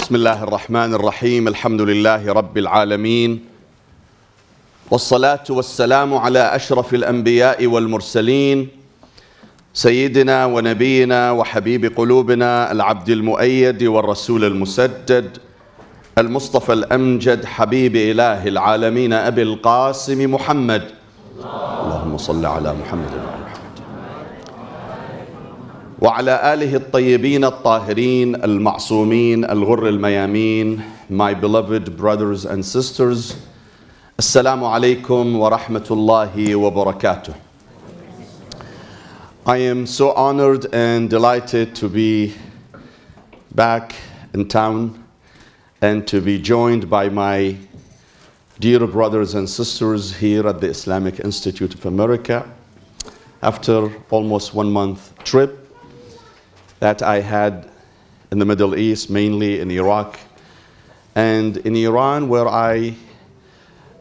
بسم الله الرحمن الرحيم الحمد لله رب العالمين والصلاة والسلام على أشرف الأنبياء والمرسلين سيدنا ونبينا وحبيب قلوبنا العبد المؤيد والرسول المسدد المصطفى الأمجد حبيب إله العالمين أبي القاسم محمد اللهم صل على محمد وعلى آله الطيبين الطاهرين المعصومين الغر الميامين. My beloved brothers and sisters, Assalamu alaikum wa rahmatullahi wa barakatuh. I am so honored and delighted to be back in town and to be joined by my dear brothers and sisters here at the Islamic Institute of America after almost 1 month trip that I had in the Middle East, mainly in Iraq and in Iran, where I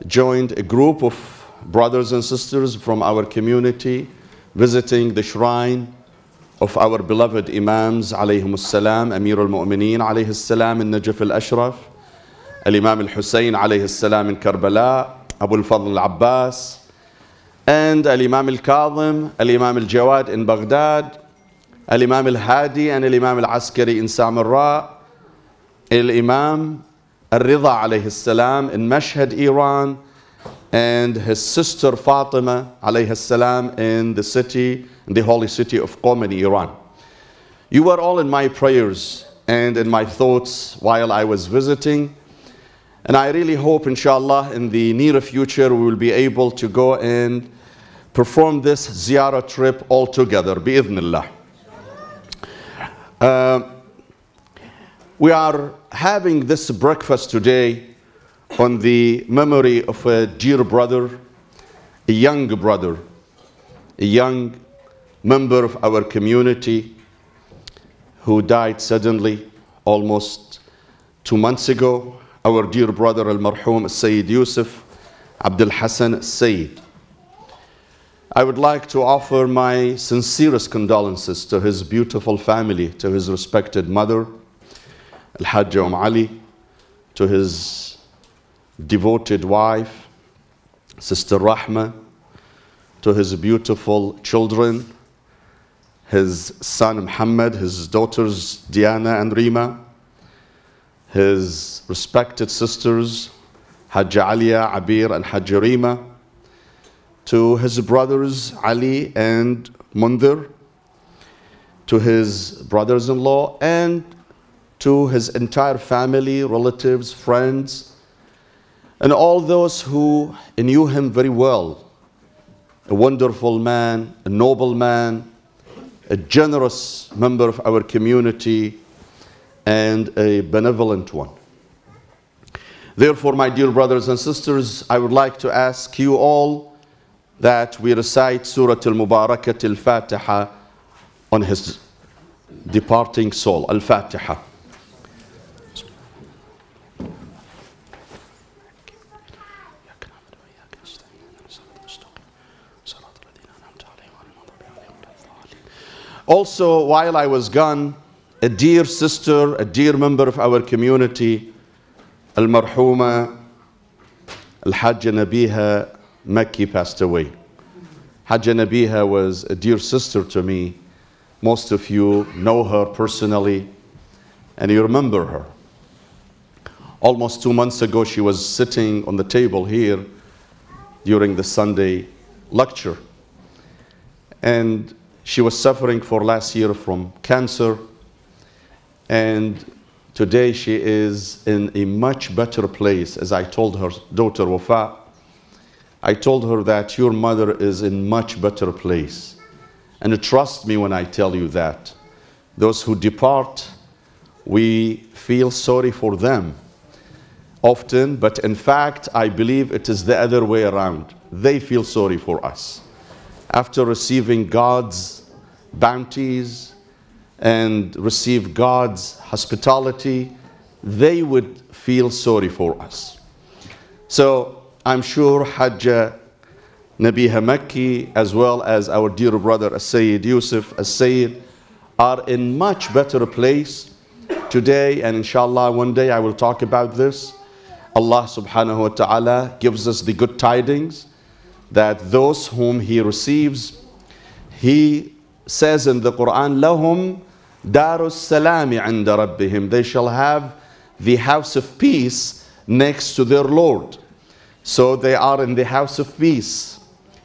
joined a group of brothers and sisters from our community visiting the shrine of our beloved Imams alayhim as-salam, Amir al-Mu'mineen alayhi as-salam in Najaf al-Ashraf, al-Imam al-Hussein alayhi as-salam in Karbala, Abu al-Fadl al-Abbas, and al-Imam al-Kadhim, al-Imam al-Jawad in Baghdad, al-Imam al-Hadi and al-Imam al-Askari in Samarra, al-Imam al-Ridha alayhi as-salam in Mashhad, Iran, and his sister Fatima alayhi as-salam in the holy city of Qom in Iran. You were all in my prayers and in my thoughts while I was visiting, and I really hope inshallah in the near future we will be able to go and perform this ziyarah trip all together bi'idhnillah. We are having this breakfast today on the memory of a dear brother, a young member of our community who died suddenly almost 2 months ago, our dear brother al-marhum Sayyid Yusuf Abdul Hassan Sayyid. I would like to offer my sincerest condolences to his beautiful family, to his respected mother, Al-Hajja Ali, to his devoted wife, Sister Rahma, to his beautiful children, his son Muhammad, his daughters Diana and Rima, his respected sisters, Hajja Aliya, Abir and Hajja Rima, to his brothers Ali and Mundhir, to his brothers-in-law, and to his entire family, relatives, friends, and all those who knew him very well. A wonderful man, a noble man, a generous member of our community, and a benevolent one. Therefore, my dear brothers and sisters, I would like to ask you all that we recite Surah Al-Mubarakat Al-Fatiha on his departing soul. Al-Fatiha. Also, while I was gone, a dear sister, a dear member of our community, Al-Marhuma Al-Hajja Nabiha Makki, passed away. Hajja Nabiha was a dear sister to me. Most of you know her personally and you remember her. Almost 2 months ago, she was sitting on the table here during the Sunday lecture. And she was suffering for last year from cancer. And today she is in a much better place. As I told her daughter Wafa, I told her that your mother is in much better place. And trust me when I tell you that. Those who depart, we feel sorry for them often, but in fact, I believe it is the other way around. They feel sorry for us. After receiving God's bounties and receive God's hospitality, they would feel sorry for us. So I'm sure Hajja Nabiha Makki, as well as our dear brother Sayyid Yusuf Sayyid, are in much better place today, and inshallah one day I will talk about this. Allah subhanahu wa ta'ala gives us the good tidings that those whom He receives, He says in the Quran, لَهُمْ دَارُ السَّلَامِ عِنْدَ رَبِّهِمْ. They shall have the house of peace next to their Lord. So they are in the house of peace,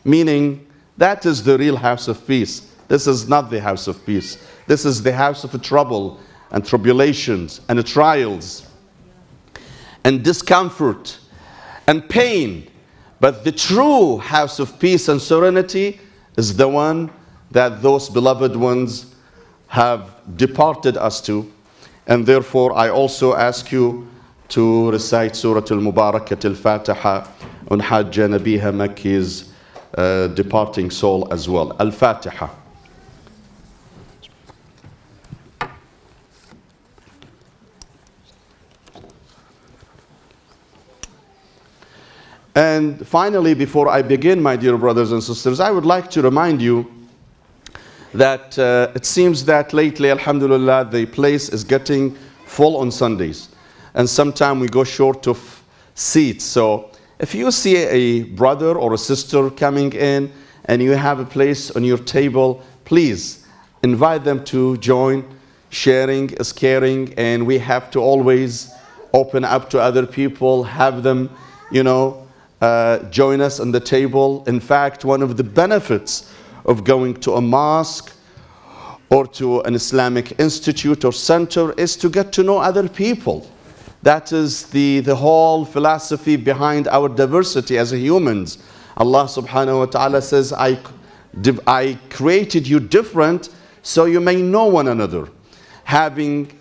meaning that is the real house of peace. This is not the house of peace. This is the house of trouble and tribulations and trials and discomfort and pain. But the true house of peace and serenity is the one that those beloved ones have departed us to. And therefore, I also ask you to recite Surah Al-Mubarakat Al-Fatiha on Hajj Nabiha Makki's departing soul as well. Al-Fatiha. And finally, before I begin, my dear brothers and sisters, I would like to remind you that it seems that lately, alhamdulillah, the place is getting full on Sundays. And sometimes we go short of seats. So if you see a brother or a sister coming in and you have a place on your table, please invite them to join. Sharing is caring, and we have to always open up to other people, have them, join us on the table. In fact, one of the benefits of going to a mosque or to an Islamic institute or center is to get to know other people. That is the whole philosophy behind our diversity as humans. Allah subhanahu wa ta'ala says, I created you different so you may know one another. Having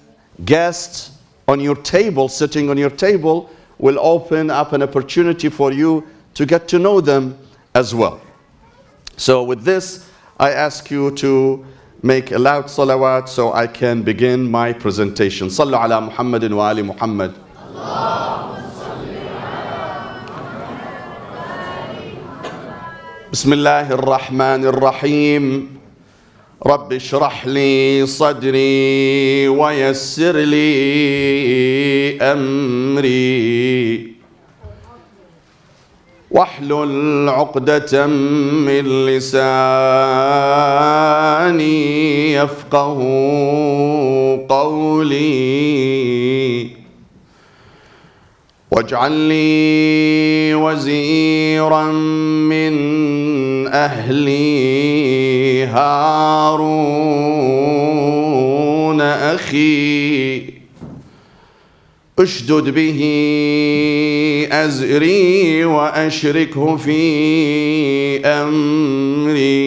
guests on your table, sitting on your table, will open up an opportunity for you to get to know them as well. So with this, I ask you to make a loud salawat so I can begin my presentation. Sallu ala Muhammadin wa ali Muhammad. Bismillahir Rahmanir Rahim. رب اشرح لي صدري ويسر لي أمري واحلل عقدة من لساني يفقه قولي واجعل لي وزيرا من أهلي هارون أخي اشدد به أزري وأشركه في أمري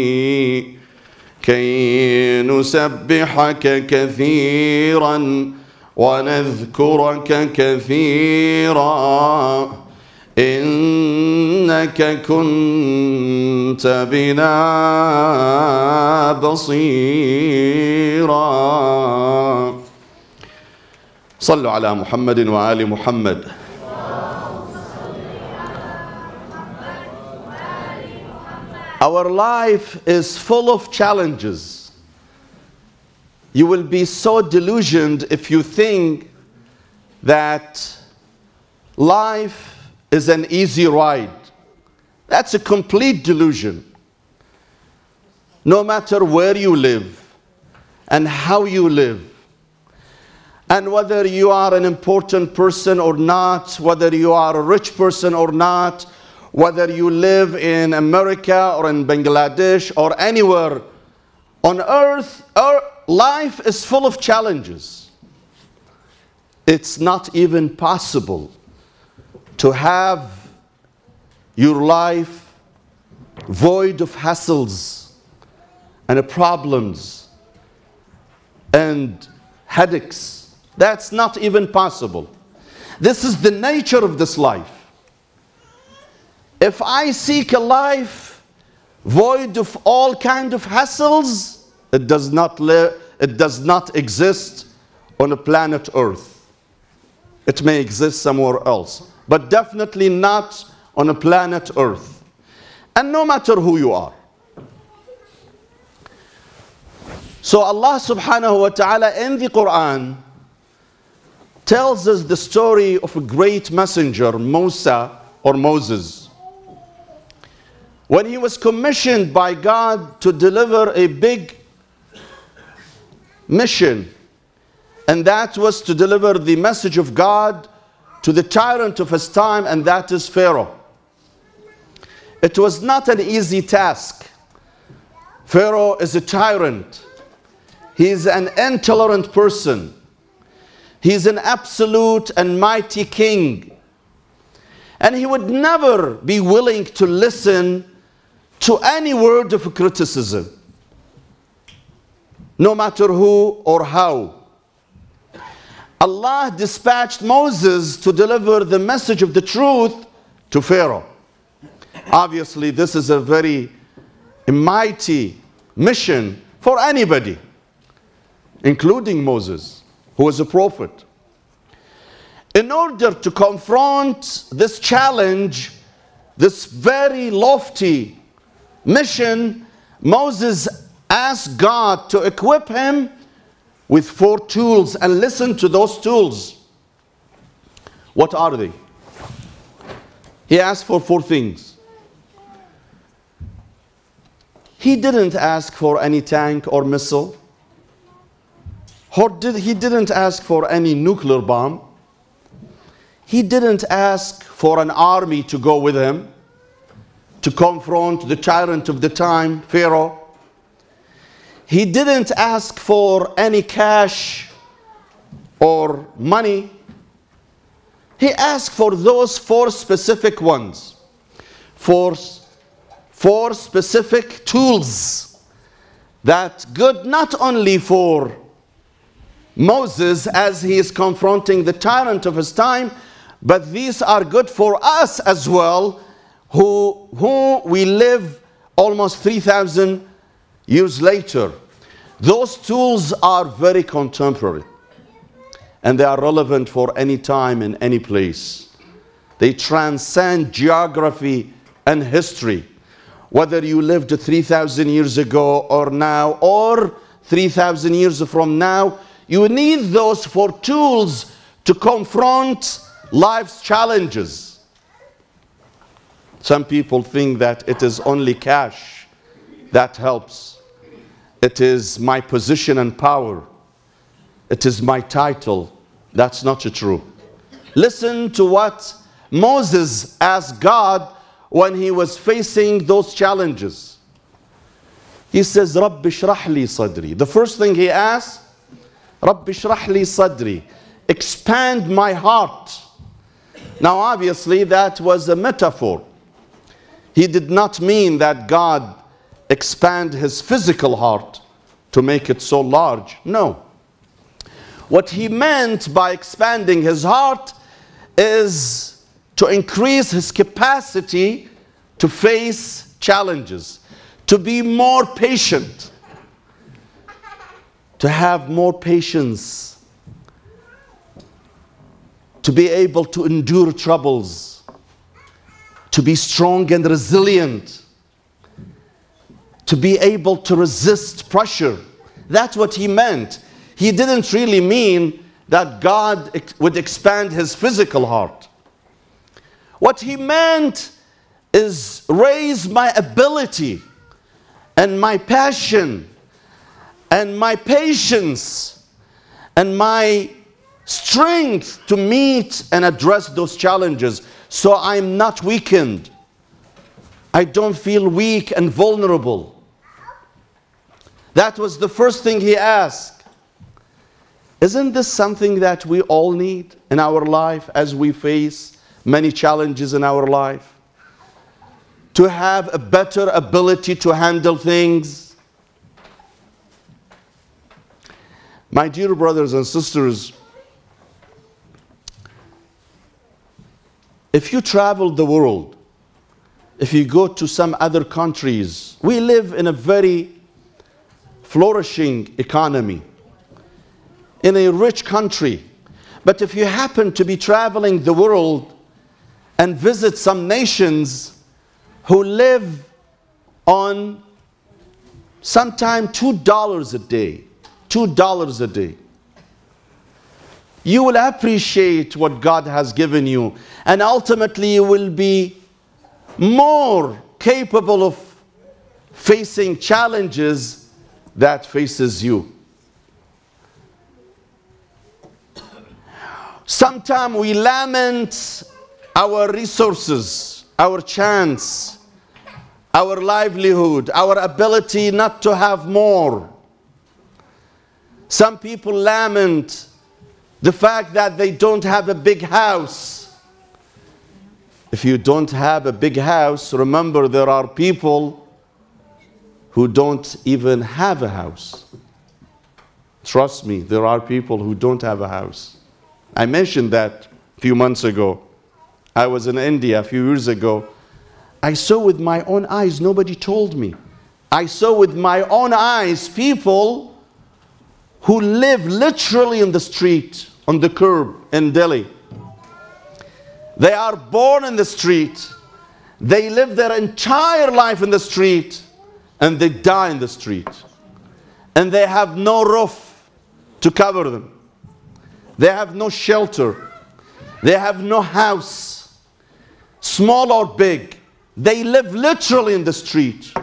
كي نسبحك كثيرا ونذكرك كثيرا إنك كنت بنا بصيرا صلوا على محمد وآل محمد. Our life is full of challenges. You will be so delusioned if you think that life is an easy ride. That's a complete delusion. No matter where you live and how you live, and whether you are an important person or not, whether you are a rich person or not, whether you live in America or in Bangladesh or anywhere on earth, life is full of challenges. It's not even possible to have your life void of hassles and problems and headaches. That's not even possible. This is the nature of this life. If I seek a life void of all kinds of hassles, it does not exist on a planet Earth. It may exist somewhere else, but definitely not on a planet Earth. And no matter who you are. So Allah subhanahu wa ta'ala in the Quran tells us the story of a great messenger, Musa or Moses. When he was commissioned by God to deliver a big mission, and that was to deliver the message of God to the tyrant of his time, and that is Pharaoh. It was not an easy task. Pharaoh is a tyrant. He is an intolerant person. He is an absolute and mighty king. And he would never be willing to listen to any word of criticism, no matter who or how. Allah dispatched Moses to deliver the message of the truth to Pharaoh. Obviously, this is a very mighty mission for anybody, including Moses, who was a prophet. In order to confront this challenge, this very lofty mission, Moses asked God to equip him with 4 tools, and listen to those tools. What are they? He asked for 4 things. He didn't ask for any tank or missile. He didn't ask for any nuclear bomb. He didn't ask for an army to go with him to confront the tyrant of the time, Pharaoh. He didn't ask for any cash or money. He asked for those 4 specific ones. 4 specific tools that good not only for Moses as he is confronting the tyrant of his time, but these are good for us as well, who we live almost 3,000 years later. Those tools are very contemporary, and they are relevant for any time and any place. They transcend geography and history. Whether you lived 3,000 years ago or now, or 3,000 years from now, you need those 4 tools to confront life's challenges. Some people think that it is only cash that helps. It is my position and power. It is my title. That's not true. Listen to what Moses asked God when he was facing those challenges. He says, Rabbi shrah li sadri. The first thing he asked, Rabbi shrah li sadri. Expand my heart. Now obviously that was a metaphor. He did not mean that God expand his physical heart to make it so large. No. What he meant by expanding his heart is to increase his capacity to face challenges, to be more patient, to have more patience, to be able to endure troubles, to be strong and resilient, to be able to resist pressure. That's what he meant. He didn't really mean that God would expand his physical heart. What he meant is raise my ability and my passion and my patience and my strength to meet and address those challenges, so I'm not weakened. I don't feel weak and vulnerable. That was the first thing he asked. Isn't this something that we all need in our life as we face many challenges in our life? To have a better ability to handle things. My dear brothers and sisters, if you travel the world, if you go to some other countries, we live in a very flourishing economy, in a rich country. But if you happen to be traveling the world and visit some nations who live on sometimes $2 a day, $2 a day, you will appreciate what God has given you. And ultimately, you will be more capable of facing challenges that faces you. Sometimes we lament our resources, our chance, our livelihood, our ability not to have more. Some people lament the fact that they don't have a big house. If you don't have a big house, remember there are people who don't even have a house. Trust me, there are people who don't have a house. I mentioned that a few months ago. I was in India a few years ago. I saw with my own eyes, nobody told me. I saw with my own eyes people who live literally in the street, on the curb in Delhi. They are born in the street. They live their entire life in the street, and they die in the street. And they have no roof to cover them. They have no shelter. They have no house, small or big. They live literally in the street.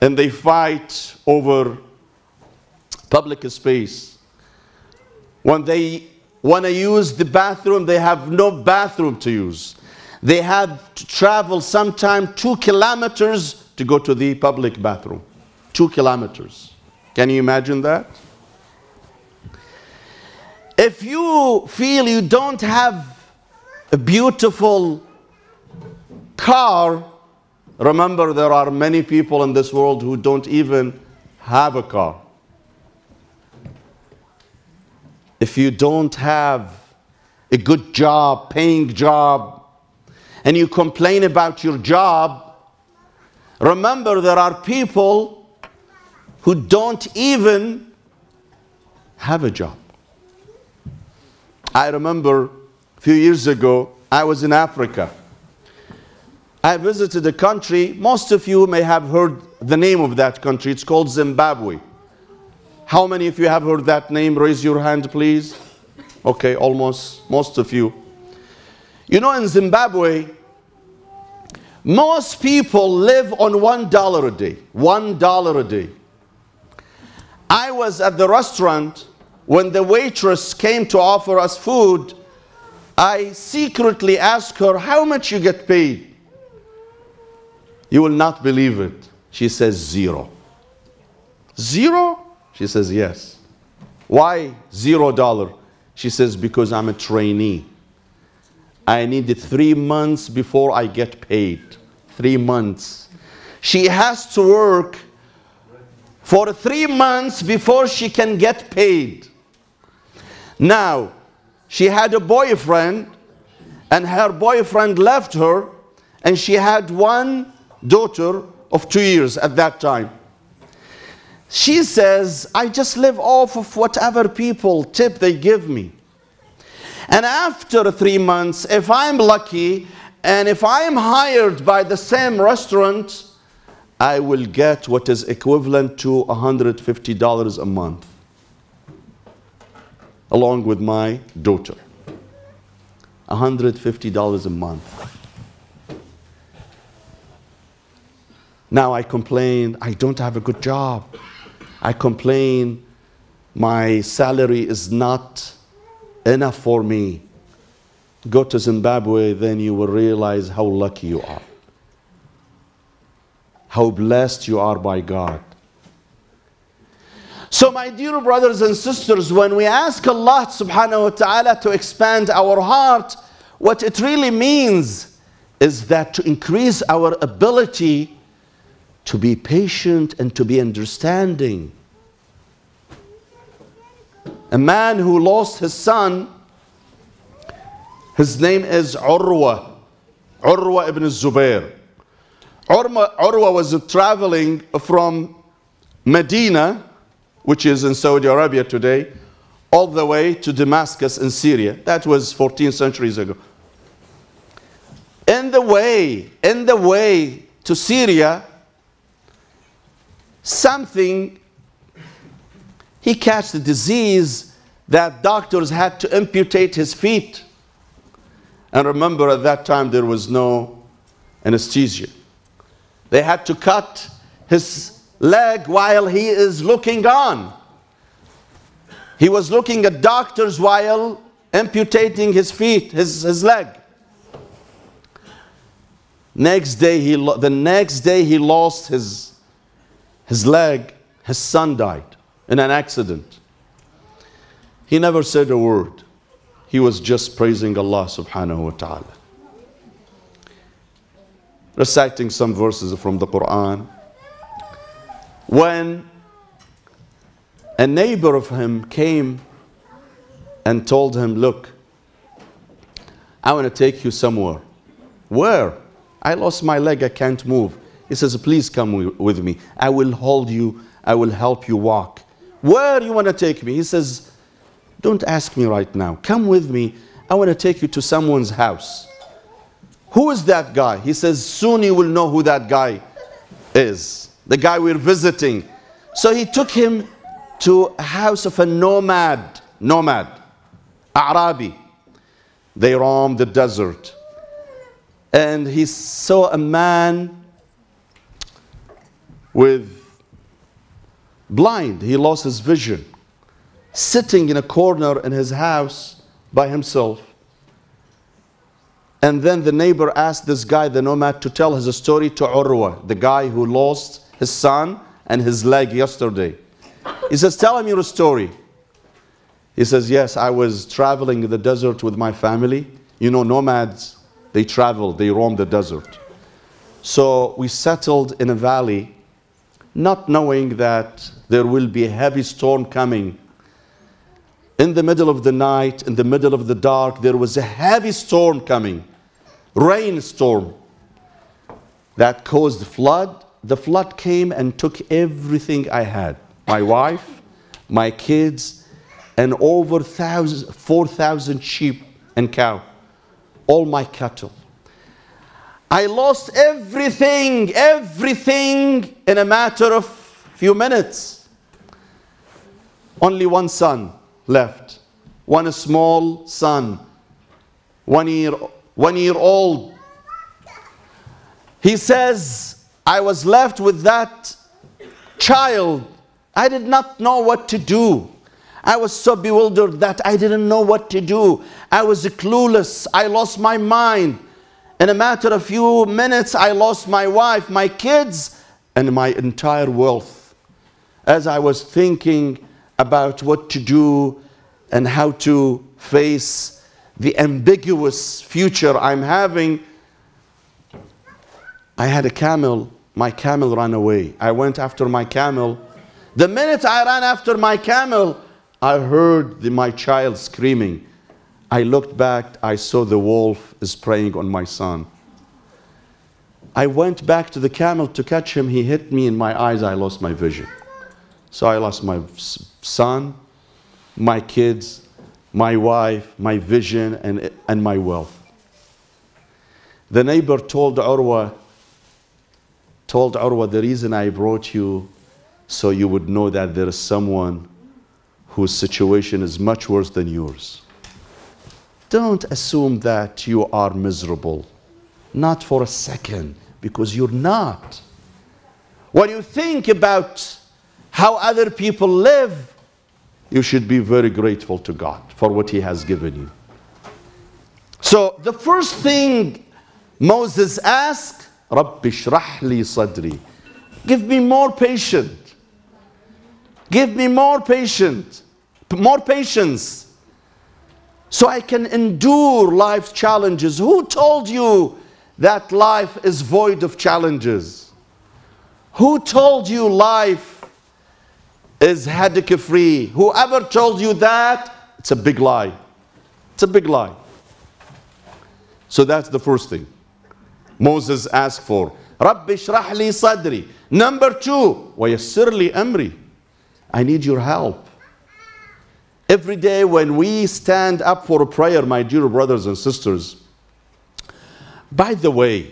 And they fight over public space. When they want to use the bathroom, they have no bathroom to use. They have to travel sometime 2 kilometers to go to the public bathroom. 2 kilometers. Can you imagine that? If you feel you don't have a beautiful car, remember there are many people in this world who don't even have a car. If you don't have a good job, paying job, and you complain about your job, remember there are people who don't even have a job. I remember a few years ago, I was in Africa. I visited a country, most of you may have heard the name of that country. It's called Zimbabwe. How many of you have heard that name? Raise your hand, please. Okay, almost, most of you. You know, in Zimbabwe, most people live on $1 a day. $1 a day. I was at the restaurant. When the waitress came to offer us food, I secretly asked her, how much you get paid? You will not believe it. She says, $0. $0? She says, yes. Why $0? She says, because I'm a trainee. I needed 3 months before I get paid. 3 months. She has to work for 3 months before she can get paid. Now, she had a boyfriend, and her boyfriend left her, and she had one daughter of 2 years at that time. She says, I just live off of whatever people tip they give me. And after 3 months, if I'm lucky, and if I'm hired by the same restaurant, I will get what is equivalent to $150 a month, along with my daughter. $150 a month. Now I complain, I don't have a good job. I complain, my salary is not enough for me. Go to Zimbabwe, then you will realize how lucky you are. How blessed you are by God. So my dear brothers and sisters, when we ask Allah subhanahu wa ta'ala to expand our heart, what it really means is that to increase our ability to be patient and to be understanding. A man who lost his son, his name is Urwa ibn Zubair. Urwa was traveling from Medina, which is in Saudi Arabia today, all the way to Damascus in Syria. That was 14 centuries ago. In the way to Syria, he catch the disease, that doctors had to amputate his feet. And remember, at that time there was no anesthesia. They had to cut his leg while he is looking on. He was looking at doctors while amputating his feet, his leg. The next day he lost his leg. His son died in an accident. He never said a word. He was just praising Allah subhanahu wa ta'ala, reciting some verses from the Quran. When a neighbor of him came and told him, look, I want to take you somewhere. Where? I lost my leg, I can't move. He says, please come with me. I will hold you, I will help you walk. Where do you want to take me? He says, don't ask me right now. Come with me. I want to take you to someone's house. Who is that guy? He says, soon you will know who that guy is. The guy we're visiting. So he took him to a house of a nomad, Arabi. They roamed the desert. And he saw a man with blind. He lost his vision, sitting in a corner in his house by himself. And then the neighbor asked this guy, the nomad, to tell his story to Urwa, the guy who lost his son and his leg yesterday. He says, tell him your story. He says, yes, I was traveling in the desert with my family. You know, nomads, they travel, they roam the desert. So we settled in a valley, not knowing that there will be a heavy storm coming. In the middle of the night, in the middle of the dark, there was a heavy storm coming, rainstorm that caused flood. The flood came and took everything I had, my wife, my kids, and over 4,000 sheep and cow, all my cattle. I lost everything in a matter of few minutes. Only one son left, one small son, 1 year old. He says, I was left with that child. I did not know what to do. I was so bewildered that I didn't know what to do. I was clueless. I lost my mind. In a matter of few minutes, I lost my wife, my kids, and my entire wealth. As I was thinking about what to do and how to face the ambiguous future I'm having, I had a camel. My camel ran away. I went after my camel. The minute I ran after my camel, I heard my child screaming. I looked back, I saw the wolf is preying on my son. I went back to the camel to catch him. He hit me in my eyes. I lost my vision. So I lost my son, my kids, my wife, my vision, and my wealth. The neighbor told Urwa, the reason I brought you so you would know that there is someone whose situation is much worse than yours. Don't assume that you are miserable. Not for a second, because you're not. When you think about how other people live, you should be very grateful to God for what He has given you. So the first thing Moses asked, Rabbi shrah li sadri. Give me more patience. Give me more patience. More patience. So I can endure life's challenges. Who told you that life is void of challenges? Who told you life is headache-free? Whoever told you that, it's a big lie. It's a big lie. So that's the first thing Moses asked for. Rabbi shrah li sadri. Number two, wayassir li amri. I need your help. Every day when we stand up for a prayer, my dear brothers and sisters, by the way,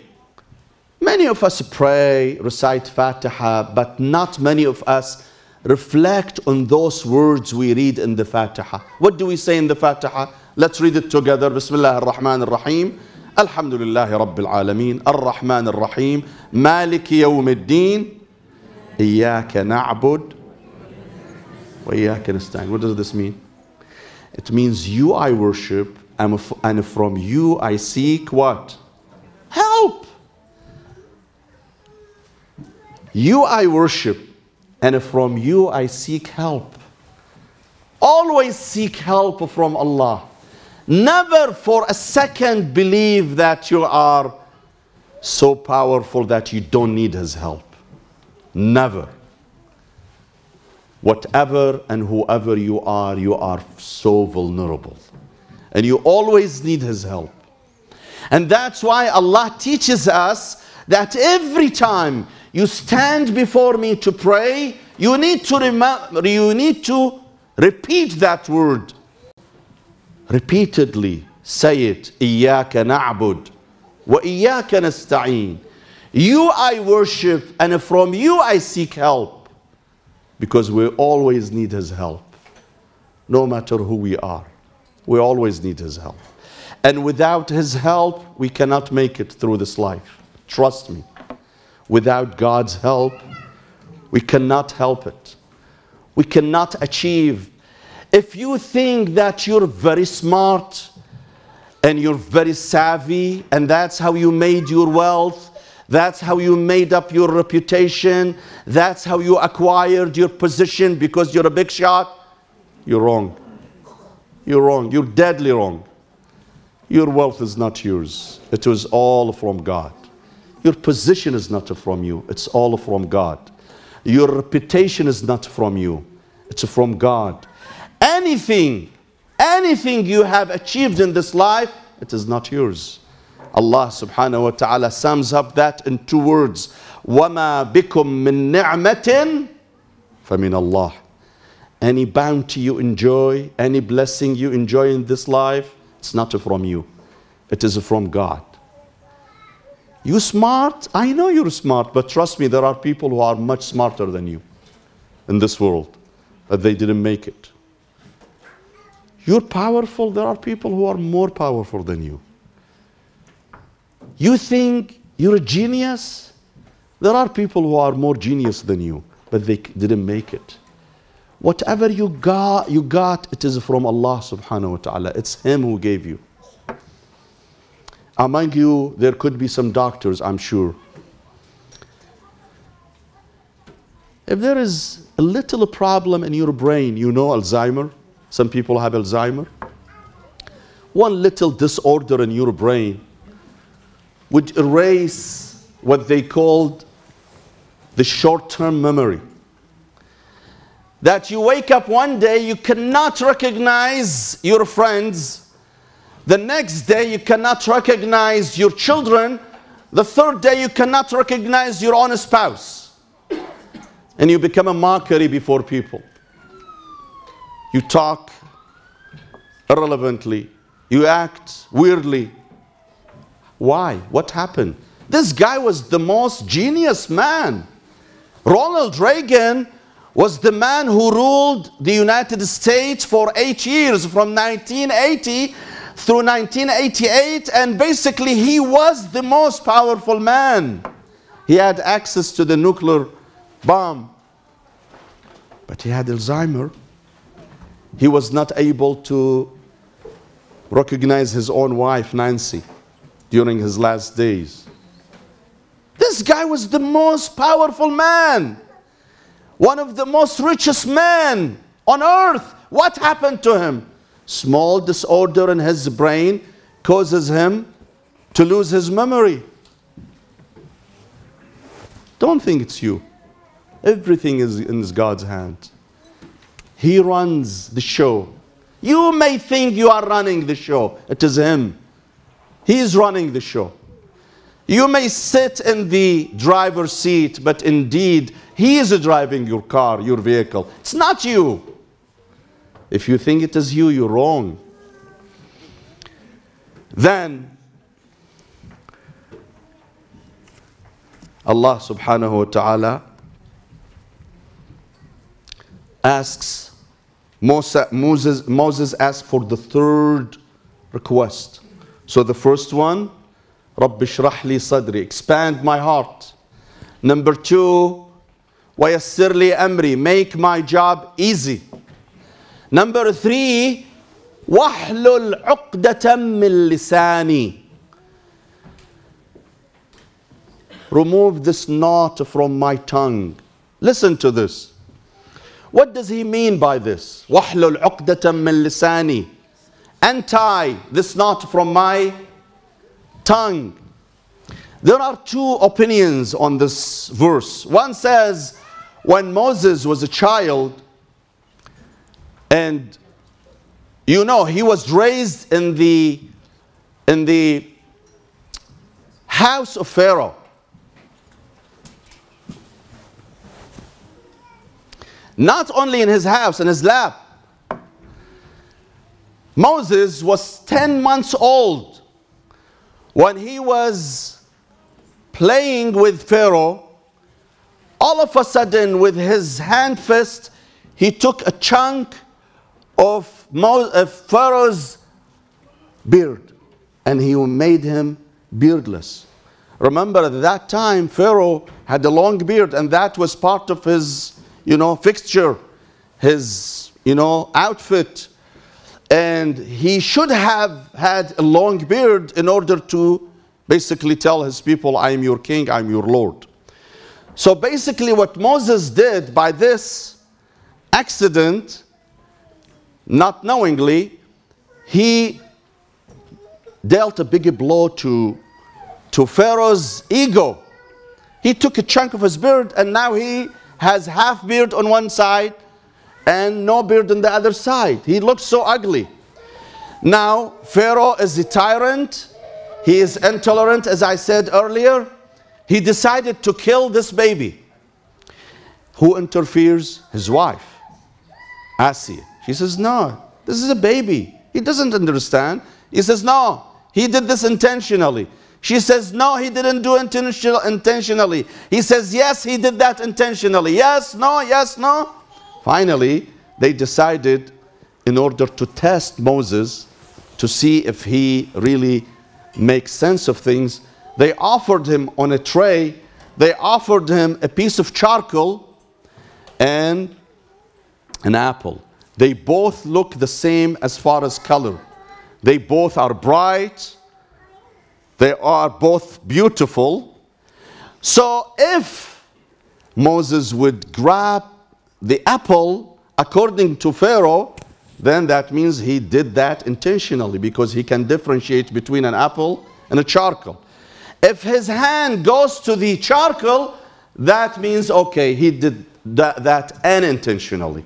many of us pray, recite Fatiha, but not many of us reflect on those words we read in the Fatiha. What do we say in the Fatiha? Let's read it together. Bismillah ar-Rahman ar-Rahim. Alhamdulillahi Rabbil Alameen. Ar-Rahman ar-Rahim. Maliki yawmiddin. Iyaka na'bud. Wa iyaka nasta'in. What does this mean? It means you I worship, and from you I seek what? Help. You I worship, and from you I seek help. Always seek help from Allah. Never for a second believe that you are so powerful that you don't need His help. Never. Whatever and whoever you are so vulnerable. And you always need His help. And that's why Allah teaches us that every time you stand before me to pray, you need to remember, you need to repeat that word. Repeatedly say it. Iyaka na'bud wa iyaka nasta'in. You I worship, and from you I seek help. Because we always need His help. No matter who we are. We always need His help. And without His help, we cannot make it through this life. Trust me. Without God's help, we cannot help it. We cannot achieve. If you think that you're very smart and you're very savvy and that's how you made your wealth, that's how you made up your reputation, that's how you acquired your position because you're a big shot, you're wrong. You're wrong. You're deadly wrong. Your wealth is not yours. It was all from God. Your position is not from you. It's all from God. Your reputation is not from you. It's from God. Anything you have achieved in this life, it is not yours. Allah subhanahu wa ta'ala sums up that in two words. وَمَا بِكُم مِّن نِعْمَةٍ فَمِنَ اللَّهِ. Any bounty you enjoy, any blessing you enjoy in this life, it's not from you. It is from God. You smart? I know you're smart, but trust me, there are people who are much smarter than you in this world, but they didn't make it. You're powerful, there are people who are more powerful than you. You think you're a genius? There are people who are more genius than you, but they didn't make it. Whatever you got, it is from Allah subhanahu wa ta'ala. It's Him who gave you. Among you, there could be some doctors, I'm sure. If there is a little problem in your brain, you know Alzheimer. Some people have Alzheimer. One little disorder in your brain would erase what they called the short-term memory. That you wake up one day, you cannot recognize your friends. The next day, you cannot recognize your children. The third day, you cannot recognize your own spouse. And you become a mockery before people. You talk irrelevantly. You act weirdly. Why? What happened? This guy was the most genius man. Ronald Reagan was the man who ruled the United States for 8 years, from 1980 through 1988, and basically he was the most powerful man. He had access to the nuclear bomb, but he had Alzheimer. He was not able to recognize his own wife, Nancy, during his last days. This guy was the most powerful man. One of the most richest men on earth. What happened to him? Small disorder in his brain causes him to lose his memory. Don't think it's you. Everything is in God's hand. He runs the show. You may think you are running the show. It is Him. He is running the show. You may sit in the driver's seat, but indeed, He is driving your car, your vehicle. It's not you. If you think it is you, you're wrong. Then, Allah subhanahu wa ta'ala asks, Moses asks for the third request. So the first one, Rabbi shrah li sadri, expand my heart. Number two, wayassir li amri, make my job easy. Number three, wahlul uqdatan min lisani, remove this knot from my tongue. Listen to this. What does he mean by this? Wahlul uqdatan min lisani, untie this knot from my tongue. There are two opinions on this verse. One says when Moses was a child, and you know he was raised in the house of Pharaoh. Not only in his house, in his lap. Moses was 10 months old when he was playing with Pharaoh. All of a sudden, with his hand fist, he took a chunk of Pharaoh's beard and he made him beardless. Remember, at that time, Pharaoh had a long beard, and that was part of his, fixture, his, outfit. And he should have had a long beard in order to basically tell his people, I am your king, I am your Lord. So basically what Moses did by this accident, not knowingly, he dealt a big blow to Pharaoh's ego. He took a chunk of his beard, and now he has half beard on one side and no beard on the other side. He looks so ugly. Now, Pharaoh is a tyrant. He is intolerant, as I said earlier. He decided to kill this baby. Who interferes? His wife, Asiya. She says, no, this is a baby. He doesn't understand. He says, no, he did this intentionally. She says, no, he didn't do it intentionally. He says, yes, he did that intentionally. Yes, no, yes, no. Finally, they decided, in order to test Moses, to see if he really makes sense of things, they offered him on a tray, they offered him a piece of charcoal and an apple. They both look the same as far as color. They both are bright. They are both beautiful. So if Moses would grab the apple according to Pharaoh, then that means he did that intentionally, because he can differentiate between an apple and a charcoal. If his hand goes to the charcoal, that means, okay, he did that unintentionally.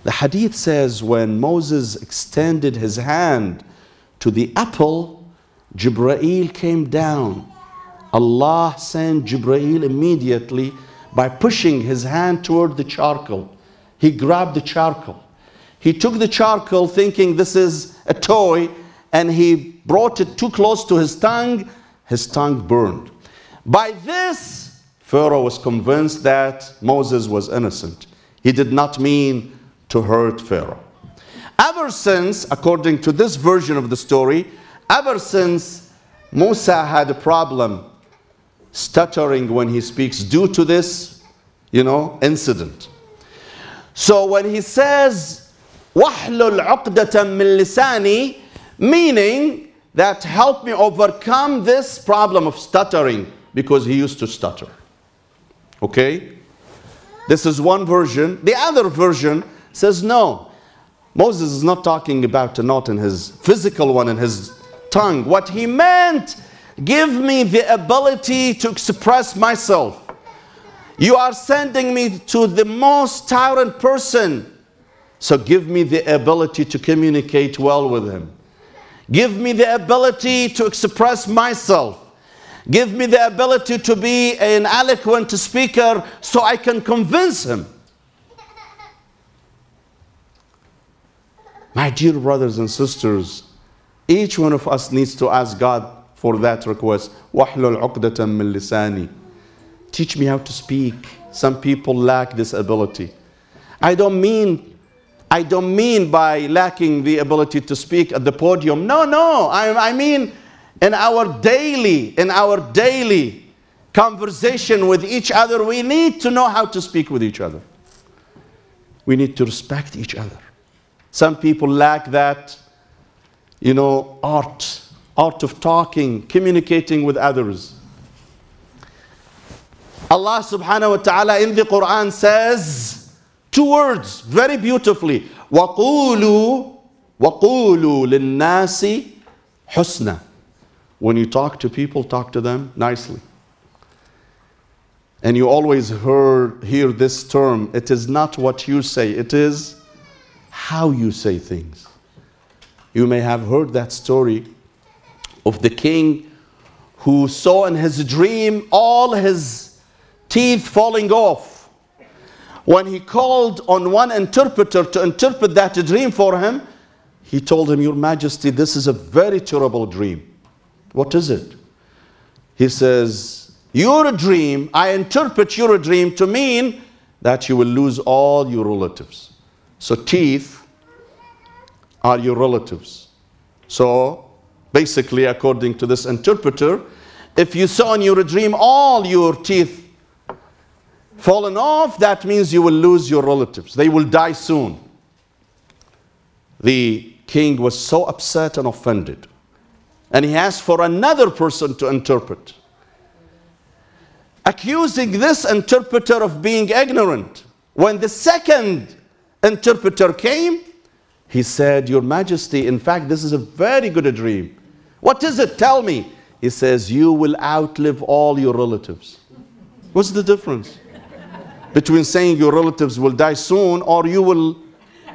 The hadith says when Moses extended his hand to the apple, Jibreel came down. Allah sent Jibreel immediately by pushing his hand toward the charcoal. He grabbed the charcoal. He took the charcoal thinking this is a toy, and he brought it too close to his tongue. His tongue burned. By this, Pharaoh was convinced that Moses was innocent. He did not mean to hurt Pharaoh. Ever since, according to this version of the story, ever since Musa had a problem stuttering when he speaks due to this, incident. So when he says, وَحْلُلْ عُقْدَةً مِّن لِسَانِي, meaning that help me overcome this problem of stuttering, because he used to stutter. Okay? This is one version. The other version says no. Moses is not talking about a knot in his physical one in his tongue. What he meant, give me the ability to express myself. You are sending me to the most tyrant person, so give me the ability to communicate well with him. Give me the ability to express myself. Give me the ability to be an eloquent speaker so I can convince him. My dear brothers and sisters, each one of us needs to ask God for that request. وَحْلُلْ عُقْدَةً مِّن لِسَانِي. Teach me how to speak. Some people lack this ability. I don't mean by lacking the ability to speak at the podium. No, no. I mean in our daily conversation with each other, we need to know how to speak with each other. We need to respect each other. Some people lack that, you know, art of talking, communicating with others. Allah subhanahu wa ta'ala in the Quran says two words very beautifully. وَقُولُوا لِلنَّاسِ حُسْنًا. When you talk to people, talk to them nicely. And you always hear this term, it is not what you say, it is how you say things. You may have heard that story of the king who saw in his dream all his teeth falling off. When he called on one interpreter to interpret that dream for him, he told him, Your Majesty, this is a very terrible dream. What is it? He says, your dream, I interpret your dream to mean that you will lose all your relatives. So teeth are your relatives. So basically, according to this interpreter, if you saw in your dream all your teeth fallen off, that means you will lose your relatives. They will die soon. The king was so upset and offended. And he asked for another person to interpret, accusing this interpreter of being ignorant. When the second interpreter came, he said, Your Majesty, in fact, this is a very good dream. What is it? Tell me. He says, you will outlive all your relatives. What's the difference between saying your relatives will die soon or you will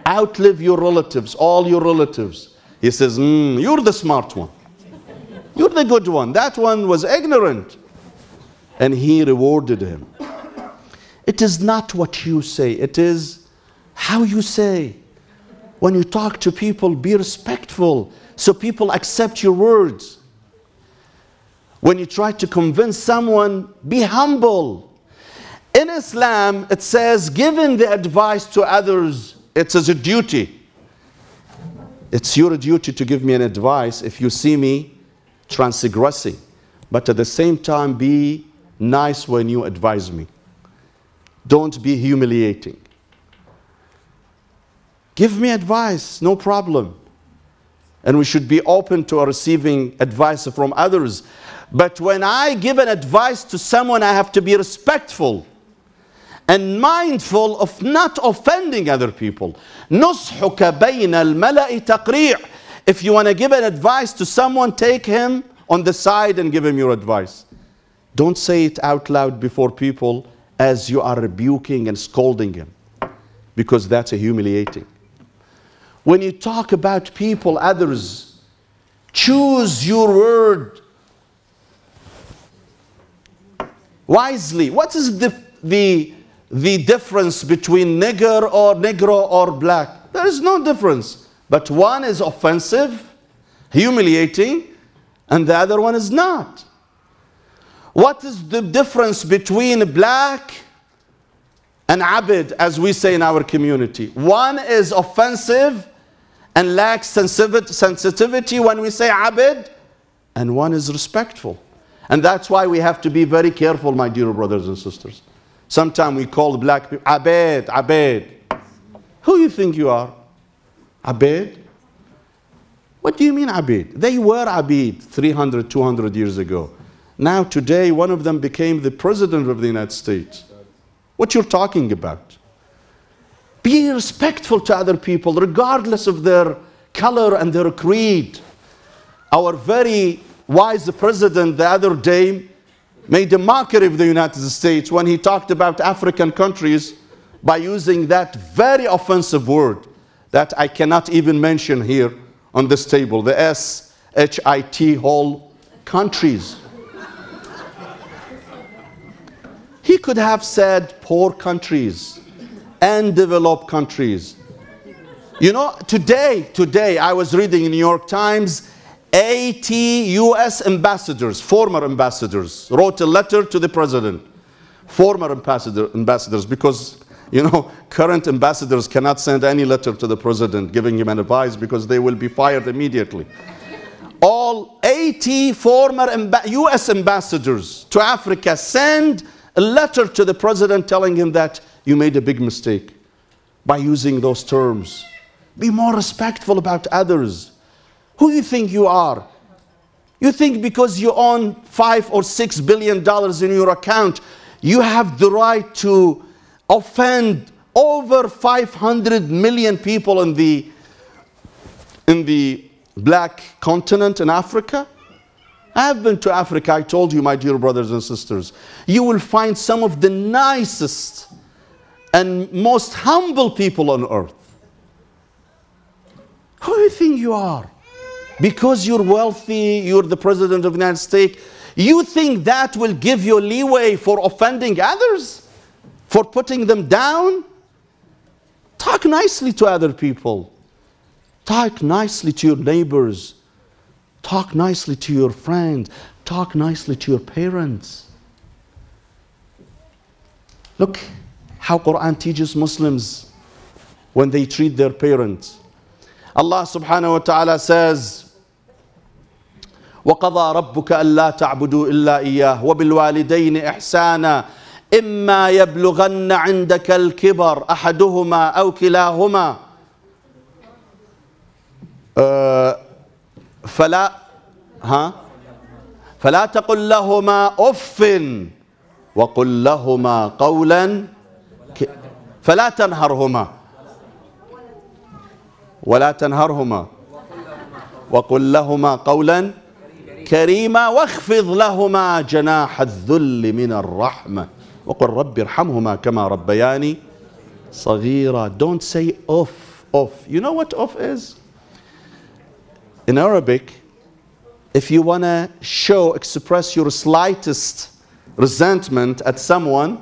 outlive your relatives, all your relatives? He says, you're the smart one. You're the good one. That one was ignorant. And he rewarded him. It is not what you say, it is how you say. When you talk to people, be respectful so people accept your words. When you try to convince someone, be humble. In Islam, it says giving the advice to others, it's as a duty. It's your duty to give me an advice if you see me transgressing. But at the same time, be nice when you advise me. Don't be humiliating. Give me advice, no problem. And we should be open to receiving advice from others. But when I give an advice to someone, I have to be respectful and mindful of not offending other people. نُصْحُكَ بَيْنَ الْمَلَإِ تَقْرِيعٌ. If you want to give an advice to someone, take him on the side and give him your advice. Don't say it out loud before people as you are rebuking and scolding him, because that's humiliating. When you talk about people, others, choose your word wisely. What is the difference between nigger or negro or black? There is no difference. But one is offensive, humiliating, and the other one is not. What is the difference between black and abid, as we say in our community? One is offensive and lacks sensitivity when we say abid, and one is respectful. And that's why we have to be very careful, my dear brothers and sisters. Sometimes we call black people abid, abid. Who you think you are? Abid? What do you mean abid? They were abid 300, 200 years ago. Now today, one of them became the president of the United States. What you're talking about? Be respectful to other people, regardless of their color and their creed. Our very wise president the other day made a mockery of the United States when he talked about African countries by using that very offensive word that I cannot even mention here on this table, the S-H-I-T whole countries. He could have said poor countries and developed countries. You know, today I was reading in the New York Times, 80 US ambassadors, former ambassadors, wrote a letter to the president. Former ambassadors, because You know, current ambassadors cannot send any letter to the president giving him an advice because they will be fired immediately. All 80 former US ambassadors to Africa send a letter to the president telling him that you made a big mistake by using those terms. Be more respectful about others. Who do you think you are? You think because you own $5 or $6 billion in your account, you have the right to offend over 500 million people in the black continent in Africa? I have been to Africa. I told you, my dear brothers and sisters, you will find some of the nicest and most humble people on earth. Who do you think you are? Because you're wealthy, you're the president of the United States, you think that will give you leeway for offending others? For putting them down? Talk nicely to other people. Talk nicely to your neighbors. Talk nicely to your friends. Talk nicely to your parents. Look how Quran teaches Muslims when they treat their parents. Allah subhanahu wa ta'ala says, وَقَضَى رَبُّكَ أَلَّا تَعْبُدُوا إِلَّا إِيَّاهُ وَبِالْوَالِدَيْنِ إِحْسَانًا إِمَّا يَبْلُغَنَّ عِنْدَكَ الْكِبَرَ أَحَدُهُمَا أَوْ كِلَاهُمَا فلا تقل لهما أف وقل لهما قولا فلا تنهرهما ولا تنهرهما وقل لهما قولا كريما واخفض لهما جناح الذل من الرحمة وقل رب ارحمهما كما ربياني صغيرا. Don't say off. You know what off is? In Arabic, if you want to express your slightest resentment at someone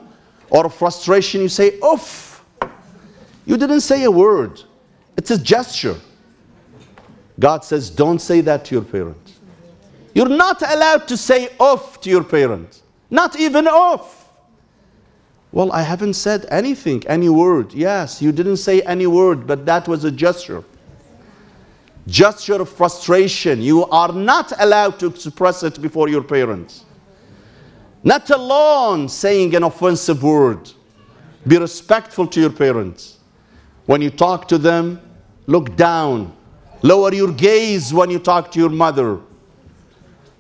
or frustration, you say off. You didn't say a word. It's a gesture. God says, don't say that to your parents. You're not allowed to say off to your parents. Not even off. Well, I haven't said anything, any word. Yes, you didn't say any word, but that was a gesture. Gesture of frustration. You are not allowed to express it before your parents. Not alone saying an offensive word. Be respectful to your parents. When you talk to them, look down. Lower your gaze when you talk to your mother.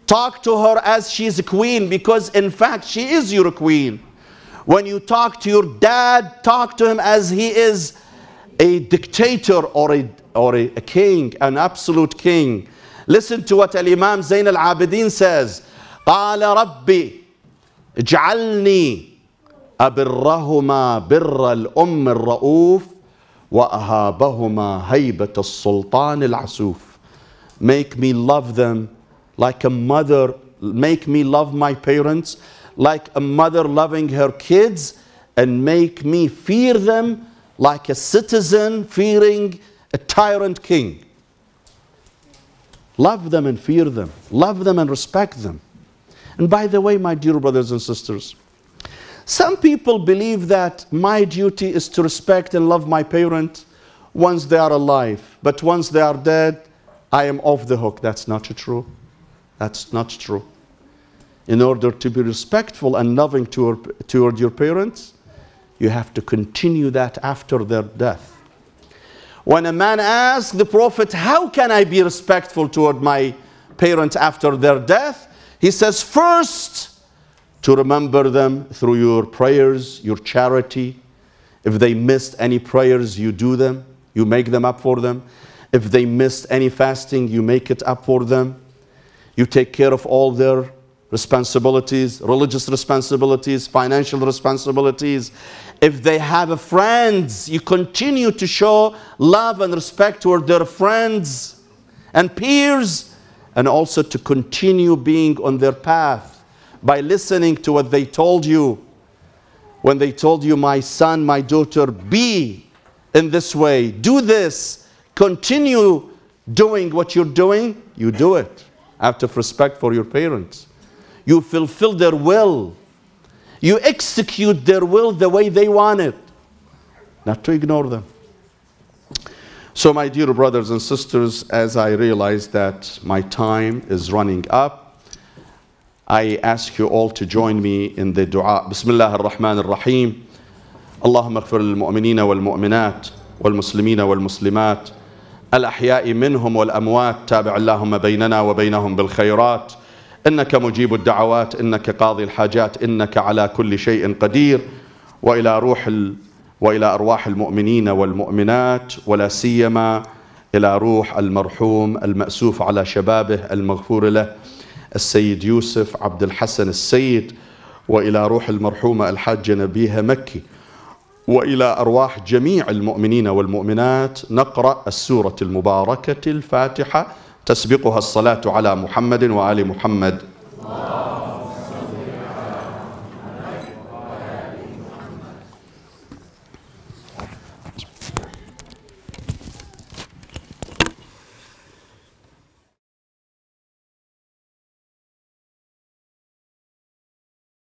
Talk to her as she is a queen, because in fact she is your queen. When you talk to your dad, talk to him as he is a dictator or a king, an absolute king. Listen to what Imam Zayn al-Abidin says. قال ربي اجعلني أبرهما بر الأم الرؤوف وأهابهما هيبة السلطان العسوف. Make me love them like a mother. Make me love my parents like a mother loving her kids, and make me fear them like a citizen fearing a tyrant king. Love them and fear them. Love them and respect them. And by the way, my dear brothers and sisters, some people believe that my duty is to respect and love my parents once they are alive, but once they are dead, I am off the hook. That's not true. That's not true. In order to be respectful and loving toward your parents, you have to continue that after their death. When a man asked the Prophet, how can I be respectful toward my parents after their death? He says, first, to remember them through your prayers, your charity. If they missed any prayers, you do them. You make them up for them. If they missed any fasting, you make it up for them. You take care of all their responsibilities, religious responsibilities, financial responsibilities. If they have friends, you continue to show love and respect toward their friends and peers, and also to continue being on their path by listening to what they told you. When they told you, my son, my daughter, be in this way, do this, continue doing what you're doing, you do it out of respect for your parents. You fulfill their will. You execute their will the way they want it. not to ignore them. So my dear brothers and sisters, as I realize that my time is running up, I ask you all to join me in the dua. Bismillah ar-Rahman ar-Rahim. اللهم اغفر للمؤمنين والمؤمنات والمسلمين والمسلمات الأحياء منهم والأموات تابع اللهم بيننا وبينهم بالخيرات إنك مجيب الدعوات إنك قاضي الحاجات إنك على كل شيء قدير وإلى أرواح المؤمنين والمؤمنات ولا سيما إلى روح المرحوم المأسوف على شبابه المغفور له السيد يوسف عبد الحسن السيد، وإلى روح المرحومة الحاجة نبيها مكي، وإلى أرواح جميع المؤمنين والمؤمنات نقرأ السورة المباركة الفاتحة تسبقها الصلاة على محمد وآل محمد.